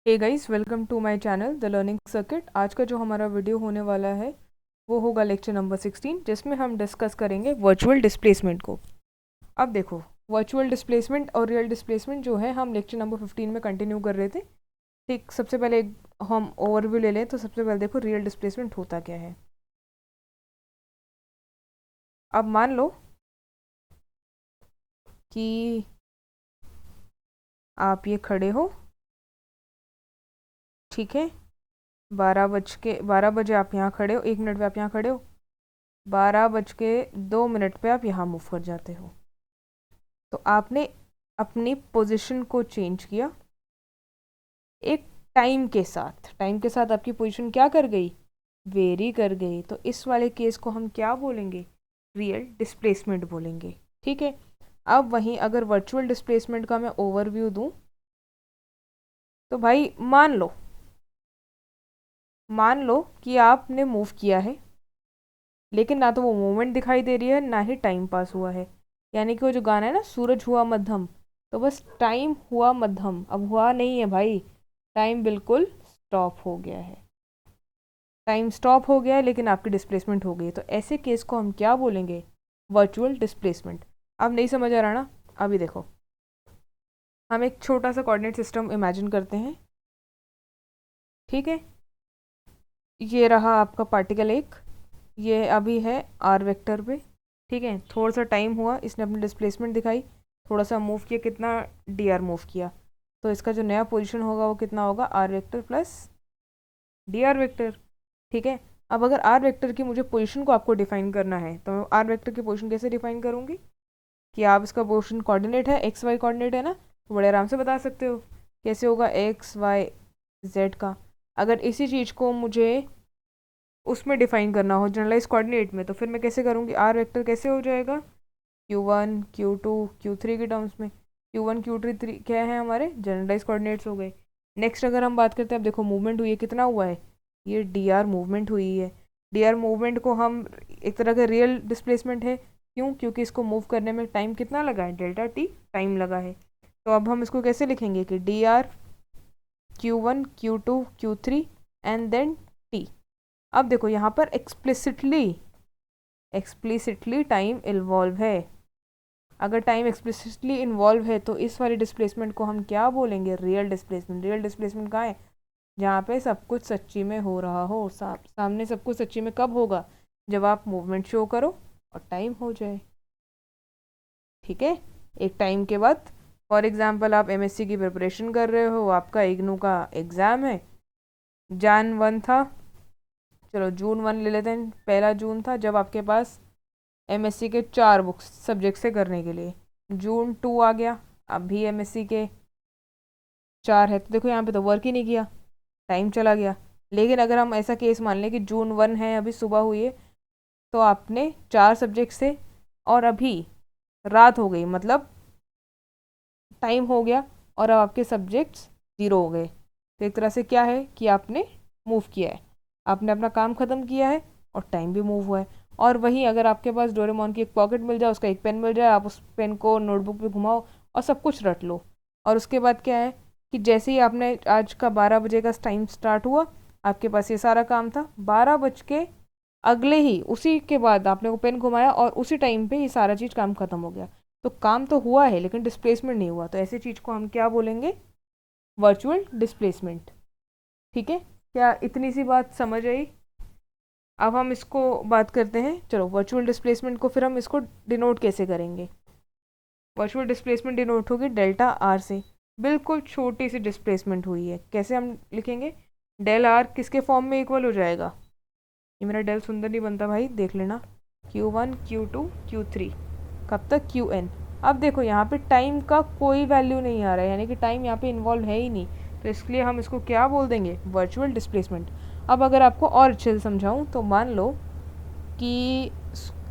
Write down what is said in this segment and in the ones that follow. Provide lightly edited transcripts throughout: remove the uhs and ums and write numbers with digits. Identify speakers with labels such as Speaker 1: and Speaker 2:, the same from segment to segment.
Speaker 1: Hey guys, welcome to my channel the learning circuit. आज का जो हमारा वीडियो होने वाला है वो होगा लेक्चर नंबर 16, जिसमें हम डिस्कस करेंगे वर्चुअल डिस्प्लेसमेंट को। अब देखो, वर्चुअल डिस्प्लेसमेंट और रियल डिस्प्लेसमेंट जो है हम लेक्चर नंबर 15 में कंटिन्यू कर रहे थे। ठीक, सबसे पहले हम ओवरव्यू ले लें तो सबसे पहले देखो रियल डिस्प्लेसमेंट होता क्या है। अब मान लो कि आप ये खड़े हो, ठीक है। 12 बजे आप यहाँ खड़े हो, 1 मिनट पे आप यहाँ खड़े हो, 12 बज के 2 मिनट पे आप यहाँ मूव कर जाते हो। तो आपने अपनी पोजीशन को चेंज किया एक टाइम के साथ आपकी पोजीशन क्या कर गई, वेरी कर गई। तो इस वाले केस को हम क्या बोलेंगे, रियल डिस्प्लेसमेंट बोलेंगे। ठीक है। अब वहीं अगर वर्चुअल डिस्प्लेसमेंट का मैं ओवरव्यू दूं तो भाई मान लो कि आपने मूव किया है, लेकिन ना तो वो मूवमेंट दिखाई दे रही है ना ही टाइम पास हुआ है। यानी कि वो जो गाना है ना, सूरज हुआ मध्यम, तो बस टाइम हुआ मध्यम, अब हुआ नहीं है भाई, टाइम बिल्कुल स्टॉप हो गया है। टाइम स्टॉप हो गया है लेकिन आपकी डिस्प्लेसमेंट हो गई है। तो ऐसे केस को हम क्या बोलेंगे, वर्चुअल डिस्प्लेसमेंट। अब नहीं समझ आ रहा ना, अभी देखो, हम एक छोटा सा कोऑर्डिनेट सिस्टम इमेजिन करते हैं। ठीक है, ये रहा आपका पार्टिकल एक, ये अभी है आर वेक्टर पे। ठीक है, थोड़ा सा टाइम हुआ, इसने अपनी डिस्प्लेसमेंट दिखाई, थोड़ा सा मूव किया, कितना डी आर मूव किया, तो इसका जो नया पोजीशन होगा वो कितना होगा, R vector plus D R vector. ठीक है। अब अगर आर वेक्टर की मुझे पोजीशन को आपको डिफाइन करना है तो मैं आर वेक्टर की पोजीशन कैसे डिफाइन करूँगी, कि आप इसका पोजीशन कोऑर्डिनेट है, एक्स वाई कोऑर्डिनेट है ना, तो बड़े आराम से बता सकते हो कैसे होगा, एक्स वाई जेड का। अगर इसी चीज़ को मुझे उसमें डिफाइन करना हो जनरलाइज कोऑर्डिनेट में, तो फिर मैं कैसे करूँगी, आर वेक्टर कैसे हो जाएगा, Q1 Q2 Q3 के टर्म्स में। Q1 Q3 क्या है, हमारे जनरलाइज कोऑर्डिनेट्स हो गए। नेक्स्ट अगर हम बात करते हैं, अब देखो मूवमेंट हुई है, कितना हुआ है, ये डी आर मूवमेंट हुई है। डी आर मूवमेंट को हम एक तरह का रियल डिस्प्लेसमेंट है, क्यों, क्योंकि इसको मूव करने में टाइम कितना लगा है, डेल्टा टी टाइम लगा है। तो अब हम इसको कैसे लिखेंगे कि D R Q1 Q2 Q3 and then T. अब देखो यहाँ पर एक्सप्लिसिटली टाइम इन्वॉल्व है। अगर टाइम एक्सप्लिसिटली इन्वॉल्व है तो इस वाली डिस्प्लेसमेंट को हम क्या बोलेंगे, रियल डिस्प्लेसमेंट। रियल डिस्प्लेसमेंट कहाँ है, जहाँ पे सब कुछ सच्ची में हो रहा हो, सामने सब कुछ सच्ची में कब होगा, जब आप मूवमेंट शो करो और टाइम हो जाए। ठीक है, एक टाइम के बाद, फॉर एग्जाम्पल आप एमएससी की प्रिपरेशन कर रहे हो, आपका इग्नू का एग्ज़ाम है, Jan 1 था, चलो June 1 ले लेते हैं, 1 जून था जब आपके पास एमएससी के 4 बुक्स सब्जेक्ट से करने के लिए। June 2 आ गया, अब भी एमएससी के 4 है, तो देखो यहाँ पे तो वर्क ही नहीं किया, टाइम चला गया। लेकिन अगर हम ऐसा केस मान लें कि June 1 है, अभी सुबह हुई है, तो आपने 4 सब्जेक्ट से, और अभी रात हो गई, मतलब टाइम हो गया, और अब आपके सब्जेक्ट्स ज़ीरो हो गए। तो एक तरह से क्या है कि आपने मूव किया है, आपने अपना काम ख़त्म किया है और टाइम भी मूव हुआ है। और वहीं अगर आपके पास डोरेमोन की एक पॉकेट मिल जाए, उसका एक पेन मिल जाए, आप उस पेन को नोटबुक पे घुमाओ और सब कुछ रट लो। और उसके बाद क्या है कि जैसे ही आपने आज का 12 बजे का टाइम स्टार्ट हुआ, आपके पास ये सारा काम था, 12 बज के अगले ही उसी के बाद आपने वो पेन घुमाया और उसी टाइम पे ये सारा चीज़ काम ख़त्म हो गया। तो काम तो हुआ है लेकिन डिस्प्लेसमेंट नहीं हुआ, तो ऐसी चीज़ को हम क्या बोलेंगे, वर्चुअल डिस्प्लेसमेंट। ठीक है, क्या इतनी सी बात समझ आई। अब हम इसको बात करते हैं, चलो वर्चुअल डिस्प्लेसमेंट को फिर हम इसको डिनोट कैसे करेंगे। वर्चुअल डिस्प्लेसमेंट डिनोट होगी डेल्टा आर से। बिल्कुल छोटी सी डिस्प्लेसमेंट हुई है, कैसे हम लिखेंगे, डेल आर किसके फॉर्म में इक्वल हो जाएगा, ये मेरा डेल सुंदर नहीं बनता भाई, देख लेना, Q1 Q2 Q3, कब तक Qn। अब देखो यहाँ पे टाइम का कोई वैल्यू नहीं आ रहा है, यानी कि टाइम यहाँ पे इन्वॉल्व है ही नहीं, तो इसलिए हम इसको क्या बोल देंगे, वर्चुअल डिस्प्लेसमेंट। अब अगर आपको और अच्छे से समझाऊँ तो मान लो कि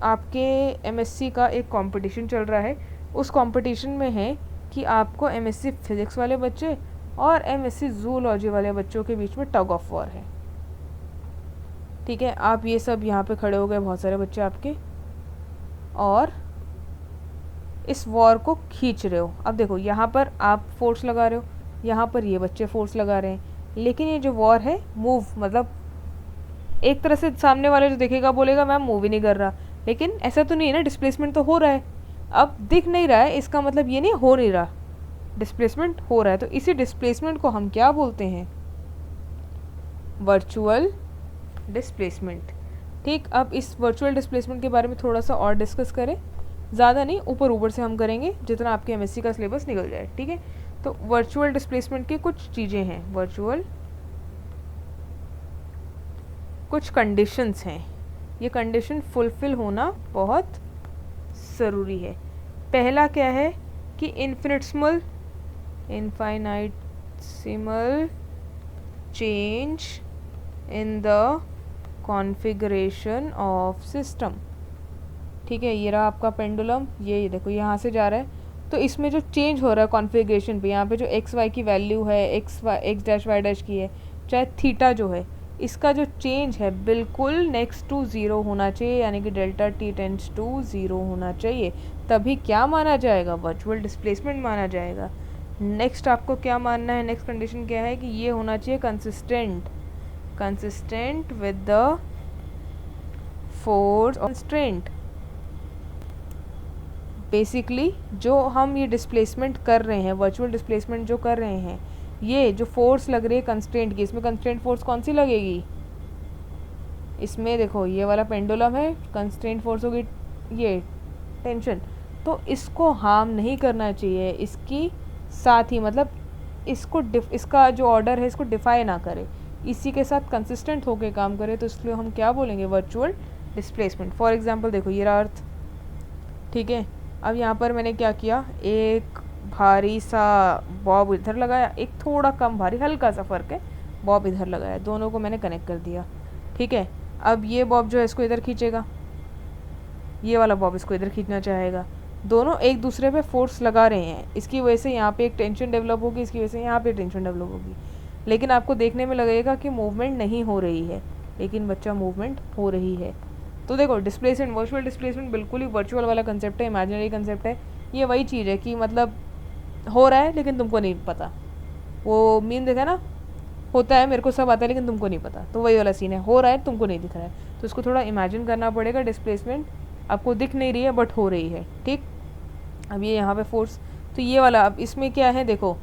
Speaker 1: आपके एमएससी का एक कंपटीशन चल रहा है, उस कंपटीशन में है कि आपको एमएससी फिज़िक्स वाले बच्चे और एमएससी जूलॉजी वाले बच्चों के बीच में टग ऑफ वॉर है। ठीक है, आप ये सब यहाँ पे खड़े हो गए, बहुत सारे बच्चे आपके, और इस वॉर को खींच रहे हो। अब देखो यहाँ पर आप फोर्स लगा रहे हो, यहाँ पर ये बच्चे फोर्स लगा रहे हैं, लेकिन ये जो वॉर है मूव, मतलब एक तरह से सामने वाले जो देखेगा बोलेगा मैम मूव ही नहीं कर रहा, लेकिन ऐसा तो नहीं है ना, डिस्प्लेसमेंट तो हो रहा है। अब दिख नहीं रहा है इसका मतलब ये नहीं हो नहीं रहा, डिस्प्लेसमेंट हो रहा है। तो इसी डिस्प्लेसमेंट को हम क्या बोलते हैं? Virtual displacement. ठीक, अब इस वर्चुअल डिस्प्लेसमेंट के बारे में थोड़ा सा और डिस्कस करें, ज़्यादा नहीं, ऊपर ऊपर से हम करेंगे जितना आपके एमएससी का सिलेबस निकल जाए। ठीक है, तो वर्चुअल डिस्प्लेसमेंट की कुछ चीज़ें हैं, वर्चुअल कुछ कंडीशंस हैं, ये कंडीशन फुलफिल होना बहुत ज़रूरी है। पहला क्या है कि infinitesimal change in the configuration of system. ठीक है, ये रहा आपका पेंडुलम, ये देखो यहाँ से जा रहा है, तो इसमें जो चेंज हो रहा है कॉन्फ़िगरेशन पे, यहाँ पे जो एक्स वाई की वैल्यू है, एक्स डैश वाई डैश की है, चाहे थीटा जो है, इसका जो चेंज है बिल्कुल नेक्स्ट टू ज़ीरो होना चाहिए, यानी कि delta T tends to zero होना चाहिए, तभी क्या माना जाएगा? वर्चुअल डिस्प्लेसमेंट माना जाएगा। नेक्स्ट आपको क्या मानना है? नेक्स्ट कंडीशन क्या है कि ये होना चाहिए consistent with the force constraint. Basically जो हम ये डिस्प्लेसमेंट कर रहे हैं, वर्चुअल डिस्प्लेसमेंट जो कर रहे हैं, ये जो फोर्स लग रही है कंस्ट्रेंट की, इसमें कंस्ट्रेंट फोर्स कौन सी लगेगी? इसमें देखो ये वाला पेंडुलम है, कंस्ट्रेंट फोर्स होगी ये टेंशन, तो इसको हार्म नहीं करना चाहिए, इसकी साथ ही मतलब इसका जो ऑर्डर है इसको डिफाई ना करे, इसी के साथ कंसिस्टेंट होकर काम करे, तो इसलिए हम क्या बोलेंगे? Virtual displacement. फॉर एग्जांपल देखो ये रहा अर्थ, ठीक है, अब यहाँ पर मैंने क्या किया, एक भारी सा बॉब इधर लगाया, एक थोड़ा कम भारी हल्का सा फ़र्क है, बॉब इधर लगाया, दोनों को मैंने कनेक्ट कर दिया। ठीक है, अब ये बॉब जो है इसको इधर खींचेगा, ये वाला बॉब इसको इधर खींचना चाहेगा, दोनों एक दूसरे पे फोर्स लगा रहे हैं, इसकी वजह से यहाँ पे एक टेंशन डेवलप होगी, इसकी वजह से यहाँ पे टेंशन डेवलप होगी, लेकिन आपको देखने में लगेगा कि मूवमेंट नहीं हो रही है, लेकिन बच्चा मूवमेंट हो रही है। तो देखो डिस्प्लेसमेंट, वर्चुअल डिस्प्लेसमेंट बिल्कुल ही वर्चुअल वाला कंसेप्ट है, इमेजिनरी कंसेप्ट है। ये वही चीज़ है कि मतलब हो रहा है लेकिन तुमको नहीं पता, वो मीन देखा ना, होता है मेरे को सब आता है लेकिन तुमको नहीं पता, तो वही वाला सीन है, हो रहा है तुमको नहीं दिख रहा है, तो इसको थोड़ा इमेजिन करना पड़ेगा। डिस्प्लेसमेंट आपको दिख नहीं रही है बट हो रही है। ठीक, अब ये यहाँ पे फोर्स, तो ये वाला, अब इसमें क्या है देखो,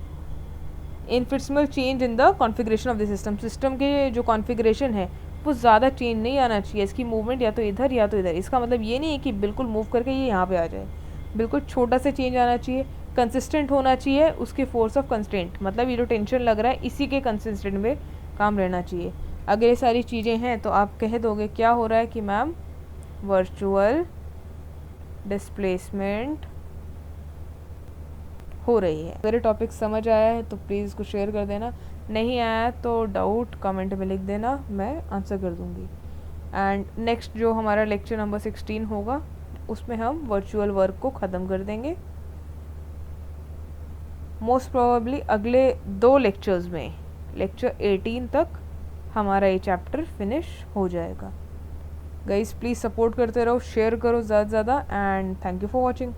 Speaker 1: infinitesimal change in the configuration of the system, system के जो कॉन्फ़िगरेशन है वो ज़्यादा चेंज नहीं आना चाहिए, इसकी मूवमेंट या तो इधर या तो इधर, इसका मतलब ये नहीं है कि बिल्कुल मूव करके ये यहाँ पे आ जाए, बिल्कुल छोटा सा चेंज आना चाहिए, कंसिस्टेंट होना चाहिए उसके फोर्स ऑफ कंस्ट्रेंट, मतलब ये जो टेंशन लग रहा है इसी के कंसिस्टेंट में काम रहना चाहिए। अगर ये सारी चीज़ें हैं तो आप कह दोगे क्या हो रहा है कि मैम वर्चुअल डिस्प्लेसमेंट हो रही है। अगर ये टॉपिक समझ आया है तो प्लीज़ इसको शेयर कर देना, नहीं आया तो डाउट कमेंट में लिख देना, मैं आंसर कर दूँगी। एंड नेक्स्ट जो हमारा लेक्चर नंबर 16 होगा उसमें हम वर्चुअल वर्क को ख़त्म कर देंगे। मोस्ट प्रोबेबली अगले 2 लेक्चर्स में, लेक्चर 18 तक हमारा ये चैप्टर फिनिश हो जाएगा। गाइस प्लीज़ सपोर्ट करते रहो, शेयर करो ज़्यादा से ज़्यादा, and thank you for watching.